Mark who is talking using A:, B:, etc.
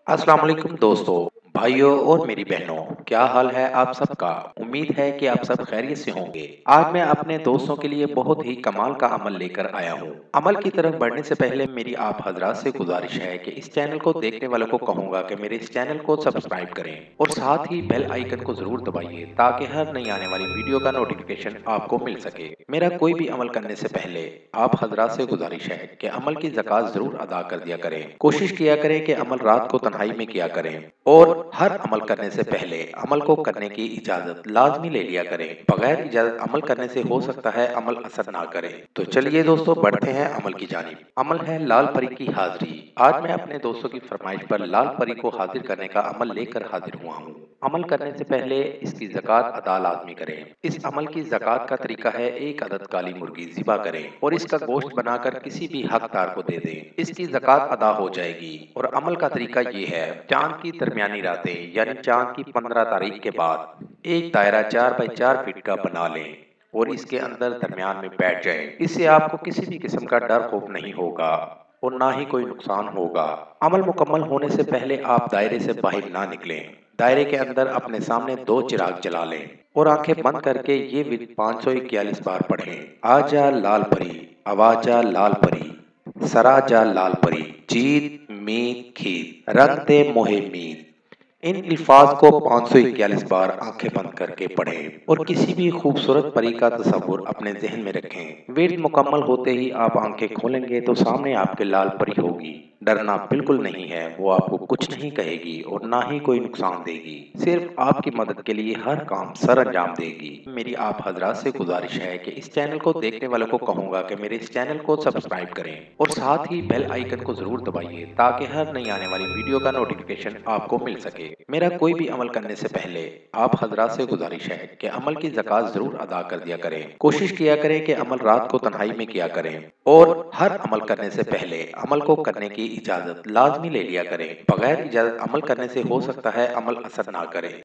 A: अस्सलाम वालेकुम दोस्तों, भाइयों और मेरी बहनों, क्या हाल है आप सबका। उम्मीद है कि आप सब खैरियत से होंगे। आज मैं अपने दोस्तों के लिए बहुत ही कमाल का अमल लेकर आया हूँ। अमल की तरफ बढ़ने से पहले मेरी आप हजरात से गुजारिश है कि इस चैनल को देखने वालों को कहूँगा कि मेरे इस चैनल को सब्सक्राइब करें और साथ ही बेल आइकन को जरूर दबाइए ताकि हर नई आने वाली वीडियो का नोटिफिकेशन आपको मिल सके। मेरा कोई भी अमल करने से पहले आप हजरात से गुजारिश है कि अमल की ज़कात जरूर अदा कर दिया करें। कोशिश किया करें कि अमल रात को तन्हाई में किया करें और हर अमल करने से पहले अमल को करने की इजाजत लाजमी ले लिया करें। बगैर इजाजत अमल करने से हो सकता है अमल असर ना करे। तो चलिए दोस्तों, बढ़ते हैं अमल की जानिब। अमल है लाल परी की हाजिरी। आज मैं अपने दोस्तों की फरमाइश पर लाल परी को हाजिर करने का अमल लेकर हाजिर हुआ हूँ। अमल करने से पहले इसकी ज़कात अदा लाजमी करें। इस अमल की ज़कात का तरीका है, एक अदद काली मुर्गी ज़िबा करें और इसका गोश्त बनाकर किसी भी हकदार को दे दें। इसकी ज़कात अदा हो जाएगी। और अमल का तरीका ये है, चांद की दरमियानी रातें यानी चांद की 15 तारीख के बाद एक दायरा 4 बाई 4 फीट का बना लें और इसके अंदर दरमियान में बैठ जाएं। इससे आपको किसी भी किस्म का डर खौफ नहीं होगा और ना ही कोई नुकसान होगा। अमल मुकम्मल होने से पहले आप दायरे से बाहर ना निकलें। दायरे के अंदर अपने सामने 2 चिराग जला लें और आंखें बंद करके ये विद 541 बार पढ़ें। आजा लाल परी, आवाजा लाल परी, सराजा लाल परी, जीत मीत खीत, रंग दे मोहे मीत। इन अल्फाज को 541 बार आंखें बंद करके पढ़ें और किसी भी खूबसूरत परी का तस्वुर अपने जहन में रखें। विर्द मुकम्मल होते ही आप आंखें खोलेंगे तो सामने आपके लाल परी होगी। डरना बिल्कुल नहीं है, वो आपको कुछ नहीं कहेगी और ना ही कोई नुकसान देगी, सिर्फ आपकी मदद के लिए हर काम सर अंजाम देगी। मेरी आप हजरात से गुजारिश है कि इस चैनल को देखने वालों को कहूँगा कि मेरे इस चैनल को सब्सक्राइब करें और साथ ही बेल आइकन को जरूर दबाइए ताकि हर नई आने वाली वीडियो का नोटिफिकेशन आपको मिल सके। मेरा कोई भी अमल करने से पहले आप हजरात से गुजारिश है कि अमल की ज़कात जरूर अदा कर दिया करें। कोशिश किया करें कि अमल रात को तन्हाई में किया करें और हर अमल करने से पहले अमल को करने की इजाजत लाजमी ले लिया करें। बगैर इजाजत अमल करने से हो सकता है अमल असर ना करे।